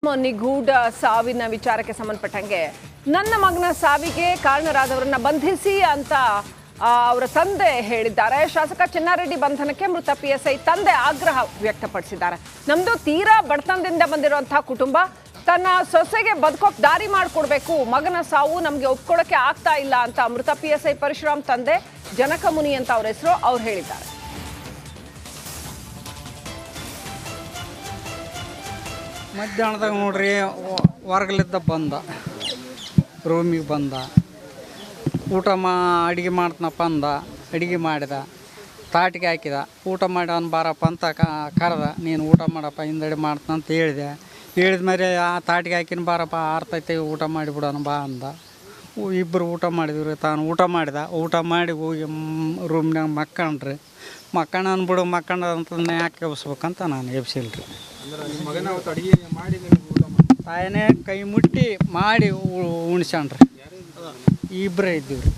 ನಿಗೂಢ ಸಾವಿನ ವಿಚಾರಕ್ಕೆ ಸಂಬಂಧಪಟ್ಟಂಗೆ ನನ್ನ ಮಗನ ಸಾವಿಗೆ ಕಾರಣರಾದವರನ್ನ ಬಂಧಿಸಿ ಅಂತ ಅವರ ತಂದೆ ಹೇಳಿದ್ದಾರೆ. ಶಾಸಕ ಚೆನ್ನಾರೆಡ್ಡಿ ಬಂಧನಕ್ಕೆ ಮೃತ ಪಿಎಸ್ಐ ತಂದೆ ಆಗ್ರಹ ವ್ಯಕ್ತಪಡಿಸಿದ್ದಾರೆ. ನಮ್ದು ತೀರಾ ಬಡತನದಿಂದ ಬಂದಿರುವಂತಹ ಕುಟುಂಬ, ತನ್ನ ಸೊಸೆಗೆ ಬದುಕೋಕ್ ದಾರಿ ಮಾಡಿಕೊಡ್ಬೇಕು, ಮಗನ ಸಾವು ನಮ್ಗೆ ಒಪ್ಕೊಳ್ಳೋಕೆ ಆಗ್ತಾ ಇಲ್ಲ ಅಂತ ಮೃತ ಪಿಎಸ್ಐ ಪರಶುರಾಮ್ ತಂದೆ ಜನಕಮುನಿ ಅಂತ ಅವ್ರ ಹೆಸರು, ಅವ್ರು ಹೇಳಿದ್ದಾರೆ. ಮಧ್ಯಾಹ್ನದಾಗ ನೋಡ್ರಿ ಹೊರಗಲಿದ್ದ ಬಂದ, ರೂಮಿಗೆ ಬಂದ, ಊಟ ಅಡುಗೆ ಮಾಡ್ತನಪ್ಪ ಅಂದ, ಅಡುಗೆ ಮಾಡಿದ, ತಾಟಿಗೆ ಹಾಕಿದ, ಊಟ ಮಾಡಿ ಅವ್ನು ಬಾರಪ್ಪ ಅಂತ ಕರೆದ, ನೀನು ಊಟ ಮಾಡಪ್ಪ ಹಿಂದಡಿ ಮಾಡ್ತಂತ ಹೇಳಿದೆ. ಹೇಳಿದ ಮೇಲೆ ಆ ತಾಟಿಗೆ ಹಾಕಿನ ಬಾರಪ್ಪ ಆರ್ತೈತೆ ಊಟ ಮಾಡಿಬಿಡೋಣ ಬಾ ಅಂದ. ಇಬ್ಬರು ಊಟ ಮಾಡಿದ್ವಿ. ತಾನು ಊಟ ಮಾಡಿದ, ಊಟ ಮಾಡಿ ಹೋಗಿ ರೂಮ್ನಾಗ ಮಕ್ಕಂಡ್ರಿ. ಮಕ್ಕಣ ಅಂದ್ಬಿಡು, ಮಕ್ಕಂಡ ಅಂತ ಯಾಕೆ ಎಬ್ಸ್ಬೇಕಂತ ನಾನು ಎಬ್ಸಿಲ್ರಿ. ತಾಯನೇ ಕೈ ಮುಟ್ಟಿ ಮಾಡಿ ಉಣ್ಸ್ಕೊಂಡ್ರಿ. ಇಬ್ಬರೇ ಇದ್ದೀವಿ.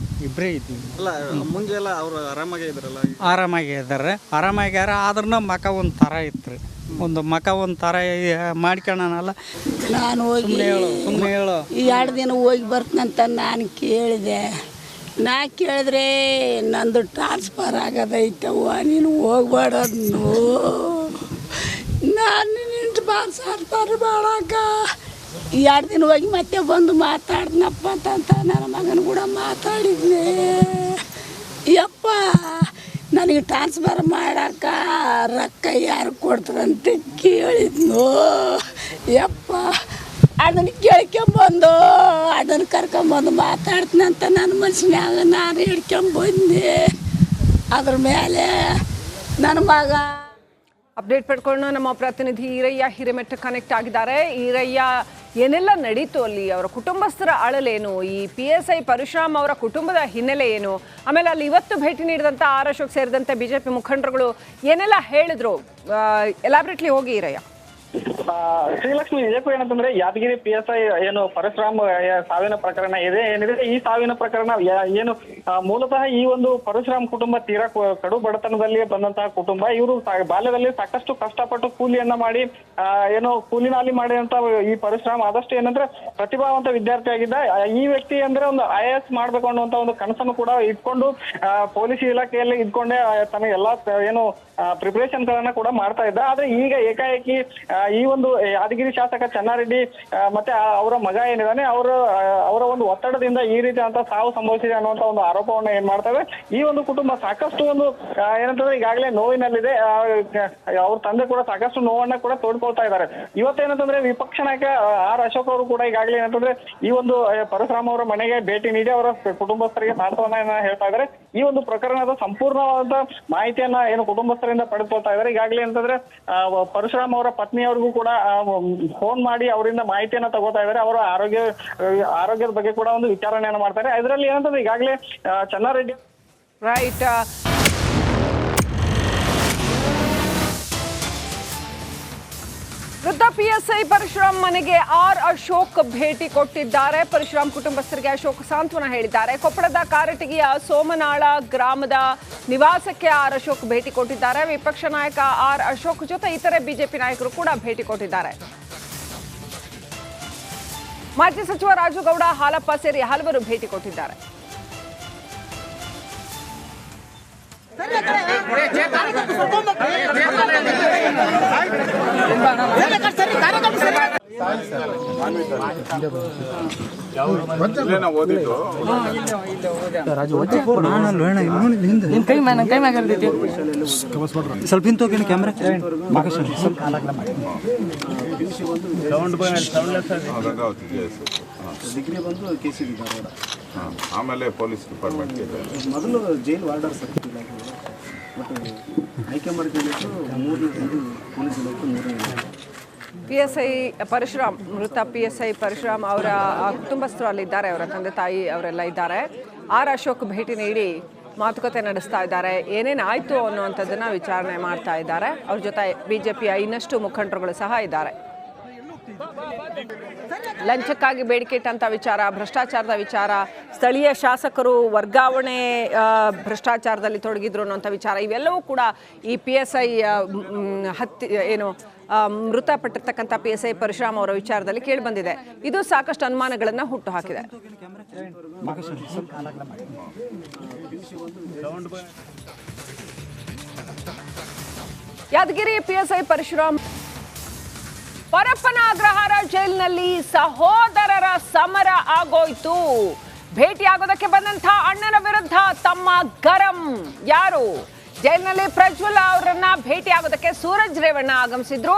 ಮುಂಜೆ ಎಲ್ಲ ಅವರು ಆರಾಮಾಗಿದ್ರಲ್ಲ? ಆರಾಮಾಗಿದ್ದಾರೆ, ಆರಾಮಾಗ್ಯಾರ. ಆದ್ರೂ ಮಕ ಒಂದು ಥರ ಇತ್ತು ರೀ, ಒಂದು ಮಕ ಒಂದು ಥರ ಮಾಡ್ಕೊಳ್ಳೋಣಲ್ಲ. ನಾನು ಹೋಗಿ ಸುಮ್ಮನೆ ಹೇಳು 2 ದಿನ ಹೋಗಿ ಬರ್ತೀನಂತ ನಾನು ಕೇಳಿದೆ. ಕೇಳಿದ್ರೆ ನಂದು ಟ್ರಾನ್ಸ್ಫರ್ ಆಗೋದೈತವ್ವ, ನೀನು ಹೋಗ್ಬೇಡನ್ನು, ನಾನು ನಿಂತು ಟ್ರಾನ್ಸ್ಫರ್ ಮಾಡಾಕ 2 ದಿನ ಹೋಗಿ ಮತ್ತೆ ಬಂದು ಮಾತಾಡ್ನಪ್ಪ ಅಂತ ನನ್ನ ಮಗನ ಕೂಡ ಮಾತಾಡಿದ್ನೆ. ಯಪ್ಪ, ನನಗೆ ಟ್ರಾನ್ಸ್ಫರ್ ಮಾಡೋಕೆ ರೊಕ್ಕ ಯಾರು ಕೊಡ್ತಾರಂತ ಕೇಳಿದ್ನು. ಯಪ್ಪ, ಅದನ್ನು ಕೇಳ್ಕೊಂಬಂದು ಅದನ್ನು ಕರ್ಕೊಂಬಂದು ಮಾತಾಡ್ತೀನಂತ ನನ್ನ ಮನ್ಸಿನಾಗ ನಾನು ಹಿಡ್ಕೊಂಬಂದೆ. ಅದ್ರ ಮೇಲೆ ನನ್ನ ಮಗ ಅಪ್ಡೇಟ್ ಪಡ್ಕೊಂಡು ನಮ್ಮ ಪ್ರತಿನಿಧಿ ಈರಯ್ಯ ಹಿರೇಮೆಟ್ಟ ಕನೆಕ್ಟ್ ಆಗಿದ್ದಾರೆ. ಈರಯ್ಯ, ಏನೆಲ್ಲ ನಡೀತು ಅಲ್ಲಿ? ಅವರ ಕುಟುಂಬಸ್ಥರ ಅಳಲೇನು? ಈ PSI ಪರಶುರಾಮ್ ಅವರ ಕುಟುಂಬದ ಹಿನ್ನೆಲೆ ಏನು? ಆಮೇಲೆ ಅಲ್ಲಿ ಇವತ್ತು ಭೇಟಿ ನೀಡಿದಂಥ ಆರ್ ಅಶೋಕ್ ಸೇರಿದಂತೆ ಬಿಜೆಪಿ ಮುಖಂಡರುಗಳು ಏನೆಲ್ಲ ಹೇಳಿದ್ರು? ಎಲಾಬ್ರೇಟ್ಲಿ ಹೋಗಿ ಈರಯ್ಯ. ಶ್ರೀಲಕ್ಷ್ಮಿ, ಇದಕ್ಕೂ ಏನಂತಂದ್ರೆ ಯಾದಗಿರಿ PSI ಏನು ಪರಶುರಾಮ್ ಸಾವಿನ ಪ್ರಕರಣ ಏನಿದೆ, ಈ ಸಾವಿನ ಪ್ರಕರಣ ಏನು ಮೂಲತಃ ಈ ಒಂದು ಪರಶುರಾಮ್ ಕುಟುಂಬ ತೀರಾ ಕಡು ಬಡತನದಲ್ಲಿ ಬಂದಂತಹ ಕುಟುಂಬ. ಇವರು ಬಾಲ್ಯದಲ್ಲಿ ಸಾಕಷ್ಟು ಕಷ್ಟಪಟ್ಟು ಕೂಲಿಯನ್ನ ಮಾಡಿ ಏನು ಕೂಲಿನಾಲಿ ಮಾಡಿದಂತ ಈ ಪರಶುರಾಮ್ ಆದಷ್ಟು ಏನಂದ್ರೆ ಪ್ರತಿಭಾವಂತ ವಿದ್ಯಾರ್ಥಿ ಆಗಿದ್ದ. ಈ ವ್ಯಕ್ತಿ ಅಂದ್ರೆ ಒಂದು IAS ಮಾಡ್ಬೇಕು ಅನ್ನುವಂತ ಒಂದು ಕನಸನ್ನು ಕೂಡ ಇಟ್ಕೊಂಡು ಪೊಲೀಸ್ ಇಲಾಖೆಯಲ್ಲಿ ಇದ್ಕೊಂಡೆ ತನ್ನ ಎಲ್ಲಾ ಏನು ಪ್ರಿಪರೇಷನ್ ಗಳನ್ನ ಕೂಡ ಮಾಡ್ತಾ ಇದ್ದ. ಆದ್ರೆ ಈಗ ಏಕಾಏಕಿ ಈ ಒಂದು ಯಾದಗಿರಿ ಶಾಸಕ ಚೆನ್ನಾರೆಡ್ಡಿ ಮತ್ತೆ ಅವರ ಮಗ ಏನಿದಾನೆ ಅವರ ಒಂದು ಒತ್ತಡದಿಂದ ಈ ರೀತಿಯಾದಂತ ಸಾವು ಸಂಭವಿಸಿದೆ ಅನ್ನುವಂತ ಒಂದು ಆರೋಪವನ್ನ ಏನ್ ಮಾಡ್ತೇವೆ. ಈ ಒಂದು ಕುಟುಂಬ ಸಾಕಷ್ಟು ಒಂದು ಏನಂತಂದ್ರೆ ಈಗಾಗಲೇ ನೋವಿನಲ್ಲಿದೆ. ಅವ್ರ ತಂದೆ ಕೂಡ ಸಾಕಷ್ಟು ನೋವನ್ನ ಕೂಡ ತೋಡ್ಕೊಳ್ತಾ ಇದ್ದಾರೆ. ಇವತ್ತೇನಂತಂದ್ರೆ ವಿಪಕ್ಷ ನಾಯಕ ಆರ್ ಅಶೋಕ್ ಅವರು ಕೂಡ ಈಗಾಗಲೇ ಏನಂತಂದ್ರೆ ಈ ಒಂದು ಪರಶುರಾಮ್ ಅವರ ಮನೆಗೆ ಭೇಟಿ ನೀಡಿ ಅವರ ಕುಟುಂಬಸ್ಥರಿಗೆ ಸಾಂತ್ವನ ಹೇಳ್ತಾ ಇದ್ದಾರೆ. ಈ ಒಂದು ಪ್ರಕರಣದ ಸಂಪೂರ್ಣವಾದ ಮಾಹಿತಿಯನ್ನ ಏನು ಕುಟುಂಬಸ್ಥರಿಂದ ಪಡೆದುಕೊಳ್ತಾ ಇದ್ದಾರೆ. ಈಗಾಗಲೇ ಅಂತಂದ್ರೆ ಪರಶುರಾಮ್ ಅವರ ಪತ್ನಿಯವರಿಗೂ ಕೂಡ ಫೋನ್ ಮಾಡಿ ಅವರಿಂದ ಮಾಹಿತಿಯನ್ನ ತಗೋತಾ ಇದ್ದಾರೆ. ಅವರ ಆರೋಗ್ಯದ ಬಗ್ಗೆ ಕೂಡ ಒಂದು ವಿಚಾರಣೆಯನ್ನ ಮಾಡ್ತಾರೆ. ಇದರಲ್ಲಿ ಏನಂತಂದ್ರೆ ಈಗಾಗಲೇ ಚೆನ್ನಾರೆಡ್ಡಿ ರೈಟ್ ವೃದ್ಧ PSI ಪರಶುರಾಮ್ ಮನೆಗೆ ಆರ್ ಅಶೋಕ್ ಭೇಟಿ ಕೊಟ್ಟಿದ್ದಾರೆ. ಪರಶುರಾಮ್ ಕುಟುಂಬಸ್ಥರಿಗೆ ಅಶೋಕ್ ಸಾಂತ್ವನ ಹೇಳಿದ್ದಾರೆ. ಕೊಪ್ಪಳದ ಕಾರಟಗಿಯ ಸೋಮನಾಳ ಗ್ರಾಮದ ನಿವಾಸಕ್ಕೆ ಆರ್ ಅಶೋಕ್ ಭೇಟಿ ಕೊಟ್ಟಿದ್ದಾರೆ. ವಿಪಕ್ಷ ನಾಯಕ ಆರ್ ಅಶೋಕ್ ಜೊತೆ ಇತರೆ ಬಿಜೆಪಿ ನಾಯಕರು ಕೂಡ ಭೇಟಿ ಕೊಟ್ಟಿದ್ದಾರೆ. ಮಾಜಿ ಸಚಿವ ರಾಜುಗೌಡ, ಹಾಲಪ್ಪ ಸೇರಿ ಹಲವರು ಭೇಟಿ ಕೊಟ್ಟಿದ್ದಾರೆ. ಸ್ವಲ್ಪ ಹಿಂತೋಗಿ ಕ್ಯಾಮ್ರಾ ಡಿಗ್ರಿ ಬಂದು KCB ಧಾರವಾಡ, ಆಮೇಲೆ ಪೊಲೀಸ್ ಡಿಪಾರ್ಟ್ಮೆಂಟ್ ಮೊದಲು ಜೈಲ್ ವಾರ್ಡರ್ ಸರ್ಟಿಫಿಕೇಟ್ ಬಟ್ ಆಯ್ಕೆ ಮಾಡ್ಕೊಂಡಿದ್ದು 3 ಪೊಲೀಸ್ ಇಲಾಖೆ 3ನೇ. PSI ಪರಶುರಾಮ್, ಮೃತ PSI ಪರಶುರಾಮ್ ಅವರ ಕುಟುಂಬಸ್ಥರು ಅಲ್ಲಿದ್ದಾರೆ. ಅವರ ತಂದೆ ತಾಯಿ ಅವರೆಲ್ಲ ಇದ್ದಾರೆ. ಆರ್ ಅಶೋಕ್ ಭೇಟಿ ನೀಡಿ ಮಾತುಕತೆ ನಡೆಸ್ತಾ ಇದ್ದಾರೆ. ಏನೇನಾಯಿತು ಅನ್ನುವಂಥದ್ದನ್ನು ವಿಚಾರಣೆ ಮಾಡ್ತಾ ಇದ್ದಾರೆ. ಅವ್ರ ಜೊತೆ ಬಿಜೆಪಿಯ ಇನ್ನಷ್ಟು ಮುಖಂಡರುಗಳು ಸಹ ಇದ್ದಾರೆ. ಲಂಚಕ್ಕಾಗಿ ಬೇಡಿಕೆ ಇಟ್ಟಂಥ ವಿಚಾರ, ಭ್ರಷ್ಟಾಚಾರದ ವಿಚಾರ, ಸ್ಥಳೀಯ ಶಾಸಕರು ವರ್ಗಾವಣೆ ಭ್ರಷ್ಟಾಚಾರದಲ್ಲಿ ತೊಡಗಿದ್ರು ಅನ್ನೋಂಥ ವಿಚಾರ, ಇವೆಲ್ಲವೂ ಕೂಡ ಈ PSI ಮೃತಪಟ್ಟಿರ್ತಕ್ಕಂಥ PSI ಪರಶುರಾಮ್ ಅವರ ವಿಚಾರದಲ್ಲಿ ಕೇಳಿಬಂದಿದೆ. ಇದು ಸಾಕಷ್ಟು ಅನುಮಾನಗಳನ್ನು ಹುಟ್ಟುಹಾಕಿದೆ. ಯಾದಗಿರಿ PSI ಪರಶುರಾಮ್ ಪರಪ್ಪನ ಅಗ್ರಹಾರ ಜೈಲಿನಲ್ಲಿ ಸಹೋದರರ ಸಮರ ಆಗೋಯ್ತು. ಭೇಟಿಯಾಗೋದಕ್ಕೆ ಬಂದಂಥ ಅಣ್ಣನ ವಿರುದ್ಧ ತಮ್ಮ ಗರಂ. ಯಾರು? ಜೈಲಿನಲ್ಲಿ ಪ್ರಜ್ವಲ್ ಅವರನ್ನ ಭೇಟಿಯಾಗೋದಕ್ಕೆ ಸೂರಜ್ ರೇವಣ್ಣ ಆಗಮಿಸಿದ್ರು.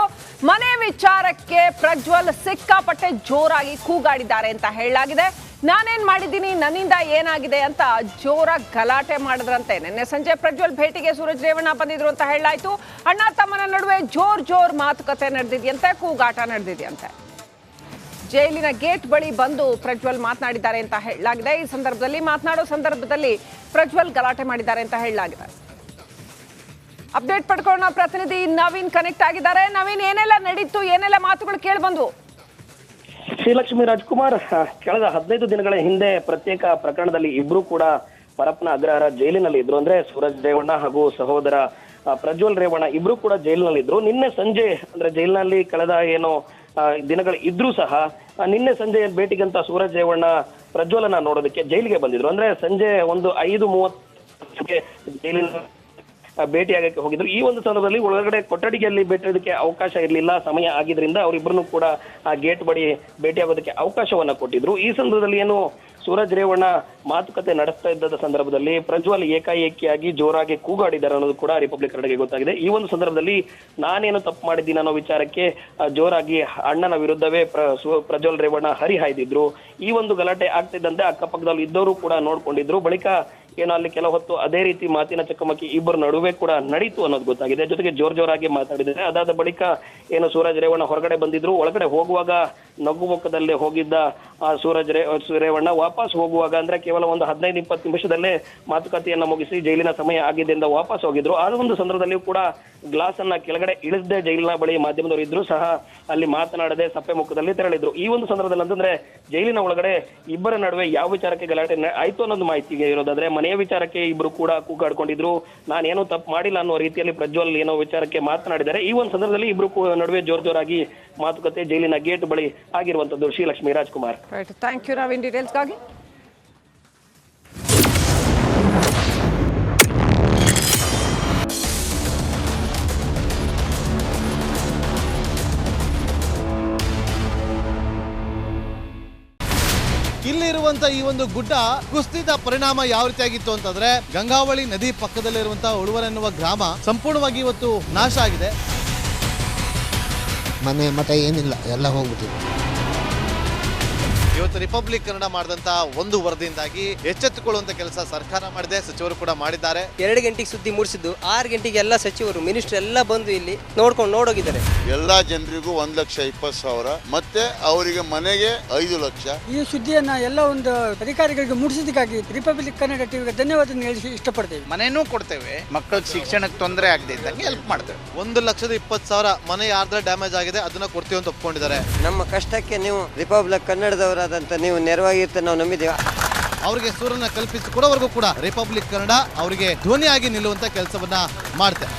ಮನೆ ವಿಚಾರಕ್ಕೆ ಪ್ರಜ್ವಲ್ ಸಿಕ್ಕಾಪಟ್ಟೆ ಜೋರಾಗಿ ಕೂಗಾಡಿದ್ದಾರೆ ಅಂತ ಹೇಳಲಾಗಿದೆ. ನಾನೇನ್ ಮಾಡಿದ್ದೀನಿ, ನನ್ನಿಂದ ಏನಾಗಿದೆ ಅಂತ ಜೋರಾಗಿ ಗಲಾಟೆ ಮಾಡಿದ್ರಂತೆ. ನಿನ್ನೆ ಸಂಜೆ ಪ್ರಜ್ವಲ್ ಭೇಟಿಗೆ ಸೂರಜ್ ರೇವಣ್ಣ ಬಂದಿದ್ರು ಅಂತ ಹೇಳಲಾಯ್ತು. ಅಣ್ಣ ತಮ್ಮನ ನಡುವೆ ಜೋರ್ ಮಾತುಕತೆ ನಡೆದಿದೆಯಂತೆ, ಕೂಗಾಟ ನಡೆದಿದೆಯಂತೆ. ಜೈಲಿನ ಗೇಟ್ ಬಳಿ ಬಂದು ಪ್ರಜ್ವಲ್ ಮಾತನಾಡಿದ್ದಾರೆ ಅಂತ ಹೇಳಲಾಗಿದೆ. ಈ ಸಂದರ್ಭದಲ್ಲಿ ಮಾತನಾಡೋ ಸಂದರ್ಭದಲ್ಲಿ ಪ್ರಜ್ವಲ್ ಗಲಾಟೆ ಮಾಡಿದ್ದಾರೆ ಅಂತ ಹೇಳಲಾಗಿದೆ. ಅಪ್ಡೇಟ್ ಪಡ್ಕೊಳ್ಳೋಣ, ಪ್ರತಿನಿಧಿ ನವೀನ್ ಕನೆಕ್ಟ್ ಆಗಿದ್ದಾರೆ. ನವೀನ್, ಏನೆಲ್ಲ ನಡೀತು, ಏನೆಲ್ಲ ಮಾತುಗಳು ಕೇಳಿ ಬಂದ್ವು? ಶ್ರೀಲಕ್ಷ್ಮಿ ರಾಜ್ಕುಮಾರ್, ಕಳೆದ 15 ದಿನಗಳ ಹಿಂದೆ ಪ್ರತ್ಯೇಕ ಪ್ರಕರಣದಲ್ಲಿ ಇಬ್ರು ಕೂಡ ಪರಪ್ಪನ ಅಗ್ರಹಾರ ಜೈಲಿನಲ್ಲಿ ಇದ್ರು. ಅಂದ್ರೆ ಸೂರಜ್ ರೇವಣ್ಣ ಹಾಗೂ ಸಹೋದರ ಪ್ರಜ್ವಲ್ ರೇವಣ್ಣ ಇಬ್ರು ಕೂಡ ಜೈಲಿನಲ್ಲಿ ಇದ್ರು. ನಿನ್ನೆ ಸಂಜೆ ಅಂದ್ರೆ ಜೈಲಿನಲ್ಲಿ ಕಳೆದ ದಿನಗಳು ಇದ್ರೂ ಸಹ ನಿನ್ನೆ ಸಂಜೆ ಭೇಟಿಗಂತ ಸೂರಜ್ ರೇವಣ್ಣ ಪ್ರಜ್ವಲನ ನೋಡೋದಕ್ಕೆ ಜೈಲಿಗೆ ಬಂದಿದ್ರು. ಅಂದ್ರೆ ಸಂಜೆ 5:30 ಜೈಲಿನ ಭೇಟಿಯಾಗಕ್ಕೆ ಹೋಗಿದ್ರು. ಈ ಒಂದು ಸಂದರ್ಭದಲ್ಲಿ ಒಳಗಡೆ ಕೊಠಡಿಯಲ್ಲಿ ಭೇಟಿಯಾಗೋದಕ್ಕೆ ಅವಕಾಶ ಇರಲಿಲ್ಲ, ಸಮಯ ಆಗಿದ್ರಿಂದ ಅವರಿಬ್ಬರನ್ನು ಕೂಡ ಆ ಗೇಟ್ ಬಳಿ ಭೇಟಿಯಾಗೋದಕ್ಕೆ ಅವಕಾಶವನ್ನ ಕೊಟ್ಟಿದ್ರು. ಈ ಸಂದರ್ಭದಲ್ಲಿ ಸೂರಜ್ ರೇವಣ್ಣ ಮಾತುಕತೆ ನಡೆಸ್ತಾ ಇದ್ದ ಸಂದರ್ಭದಲ್ಲಿ ಪ್ರಜ್ವಲ್ ಏಕಾಏಕಿಯಾಗಿ ಜೋರಾಗಿ ಕೂಗಾಡಿದ್ದಾರೆ ಅನ್ನೋದು ಕೂಡ ರಿಪಬ್ಲಿಕ್ ಕನ್ನಡಕ್ಕೆ ಗೊತ್ತಾಗಿದೆ. ಈ ಒಂದು ಸಂದರ್ಭದಲ್ಲಿ ನಾನೇನು ತಪ್ಪು ಮಾಡಿದ್ದೀನಿ ಅನ್ನೋ ವಿಚಾರಕ್ಕೆ ಜೋರಾಗಿ ಅಣ್ಣನ ವಿರುದ್ಧವೇ ಪ್ರಜ್ವಲ್ ರೇವಣ್ಣ ಹರಿಹಾಯ್ದಿದ್ರು. ಈ ಒಂದು ಗಲಾಟೆ ಆಗ್ತಿದ್ದಂತೆ ಅಕ್ಕಪಕ್ಕದಲ್ಲಿ ಇದ್ದವರು ಕೂಡ ನೋಡ್ಕೊಂಡಿದ್ರು. ಬಳಿಕ ಅಲ್ಲಿ ಕೆಲ ಹೊತ್ತು ಅದೇ ರೀತಿ ಮಾತಿನ ಚಕಮಕಿ ಇಬ್ಬರ ನಡುವೆ ಕೂಡ ನಡೀತು ಅನ್ನೋದು ಗೊತ್ತಾಗಿದೆ. ಜೊತೆಗೆ ಜೋರಾಗಿ ಮಾತಾಡಿದ್ದಾರೆ. ಅದಾದ ಬಳಿಕ ಸೂರಜ್ ರೇವಣ್ಣ ಹೊರಗಡೆ ಬಂದಿದ್ರು. ಒಳಗಡೆ ಹೋಗುವಾಗ ನಗುಮುಖದಲ್ಲೇ ಹೋಗಿದ್ದ ಸೂರಜ್ ರೇವಣ್ಣ ವಾಪಸ್ ಹೋಗುವಾಗ ಅಂದ್ರೆ ಕೇವಲ ಒಂದು 15-20 ನಿಮಿಷದಲ್ಲೇ ಮಾತುಕತೆಯನ್ನ ಮುಗಿಸಿ ಜೈಲಿನ ಸಮಯ ಆಗಿದೆ ಎಂದು ವಾಪಸ್ ಹೋಗಿದ್ರು. ಆ ಒಂದು ಸಂದರ್ಭದಲ್ಲಿಯೂ ಕೂಡ ಗ್ಲಾಸ್ ಅನ್ನ ಕೆಳಗಡೆ ಇಳಿಸದೆ ಜೈಲಿನ ಬಳಿ ಮಾಧ್ಯಮದವರು ಇದ್ರು ಸಹ ಅಲ್ಲಿ ಮಾತನಾಡದೆ ಸಪ್ಪೆ ಮುಖದಲ್ಲಿ ತೆರಳಿದ್ರು. ಈ ಒಂದು ಸಂದರ್ಭದಲ್ಲಿ ಅಂತಂದ್ರೆ ಜೈಲಿನ ಒಳಗಡೆ ಇಬ್ಬರ ನಡುವೆ ಯಾವ ವಿಚಾರಕ್ಕೆ ಗಲಾಟೆ ಆಯ್ತು ಅನ್ನೋದು ಮಾಹಿತಿಗೆ ಇರೋದಾದ್ರೆ ಮನೆಯ ವಿಚಾರಕ್ಕೆ ಇಬ್ರು ಕೂಡ ಕೂಗಾಡ್ಕೊಂಡಿದ್ರು. ನಾನೇನೋ ತಪ್ಪು ಮಾಡಿಲ್ಲ ಅನ್ನೋ ರೀತಿಯಲ್ಲಿ ಪ್ರಜ್ವಲ್ ಏನೋ ವಿಚಾರಕ್ಕೆ ಮಾತನಾಡಿದ್ದಾರೆ. ಈ ಒಂದು ಸಂದರ್ಭದಲ್ಲಿ ಇಬ್ರು ನಡುವೆ ಜೋರಾಗಿ ಮಾತುಕತೆ ಜೈಲಿನ ಗೇಟ್ ಬಳಿ ಆಗಿರುವಂತದ್ದು. ಶ್ರೀಲಕ್ಷ್ಮಿ ರಾಜ್ಕುಮಾರ್. ಥ್ಯಾಂಕ್ ಯು ನವೀನ್ ಡೀಟೇಲ್ಸ್ಗಾಗಿ. ಇಲ್ಲಿರುವಂತ ಈ ಒಂದು ಗುಡ್ಡ ಕುಸಿದ ಪರಿಣಾಮ ಯಾವ ರೀತಿಯಾಗಿತ್ತು ಅಂತಂದ್ರೆ ಗಂಗಾವಳಿ ನದಿ ಪಕ್ಕದಲ್ಲಿರುವಂತಹ ಉಳುವರ್ ಎನ್ನುವ ಗ್ರಾಮ ಸಂಪೂರ್ಣವಾಗಿ ಇವತ್ತು ನಾಶ ಆಗಿದೆ. ಮನೆ ಮಠ ಏನಿಲ್ಲ, ಎಲ್ಲ ಹೋಗ್ಬಿಟ್ಟಿದೆ. ಇವತ್ತು ರಿಪಬ್ಲಿಕ್ ಕನ್ನಡ ಮಾಡಿದಂತಹ ಒಂದು ವರದಿಯಿಂದಾಗಿ ಎಚ್ಚೆತ್ತುಕೊಳ್ಳುವಂತ ಕೆಲಸ ಸರ್ಕಾರ ಮಾಡಿದೆ, ಸಚಿವರು ಕೂಡ ಮಾಡಿದ್ದಾರೆ. 2 ಗಂಟೆಗೆ ಸುದ್ದಿ ಮೂಡಿಸಿದ್ದು 6 ಗಂಟೆಗೆ ಎಲ್ಲ ಸಚಿವರು ಮಿನಿಸ್ಟರ್ ಎಲ್ಲ ಬಂದು ಇಲ್ಲಿ ನೋಡೋಗಿದ್ದಾರೆ. ಎಲ್ಲಾ ಜನರಿಗೂ 1,20,000 ಮತ್ತೆ ಅವರಿಗೆ ಮನೆಗೆ 5 ಲಕ್ಷ. ಈ ಸುದ್ದಿಯನ್ನ ಎಲ್ಲ ಒಂದು ಅಧಿಕಾರಿಗಳಿಗೆ ಮೂಡಿಸಿದ್ದಕ್ಕಾಗಿ ರಿಪಬ್ಲಿಕ್ ಕನ್ನಡ ಟಿವಿಗೆ ಧನ್ಯವಾದ ಹೇಳಿ ಇಷ್ಟಪಡ್ತೇವೆ. ಮನೆನೂ ಕೊಡ್ತೇವೆ, ಮಕ್ಕಳ ಶಿಕ್ಷಣಕ್ಕೆ ತೊಂದರೆ ಆಗದೆ ಇದ್ದಂಗೆ ಹೆಲ್ಪ್ ಮಾಡ್ತೇವೆ. 1,20,000 ಮನೆ ಯಾರ್ದ್ರ ಡ್ಯಾಮೇಜ್ ಆಗಿದೆ ಅದನ್ನ ಕೊಡ್ತೀವಿ ಅಂತ ಒಪ್ಕೊಂಡಿದ್ದಾರೆ. ನಮ್ಮ ಕಷ್ಟಕ್ಕೆ ನೀವು ರಿಪಬ್ಲಿಕ್ ಕನ್ನಡದವರಾದಂತ ನೀವು ನೆರವಾಗಿರ್ತ ನಾವು ನಂಬಿದ್ದೇವೆ. ಅವರಿಗೆ ಸೂರನ್ನ ಕಲ್ಪಿಸಿಕೊಡೋವರೆಗೂ ಕೂಡ ರಿಪಬ್ಲಿಕ್ ಕನ್ನಡ ಅವರಿಗೆ ಧ್ವನಿಯಾಗಿ ನಿಲ್ಲುವಂತ ಕೆಲಸವನ್ನ ಮಾಡ್ತೇವೆ.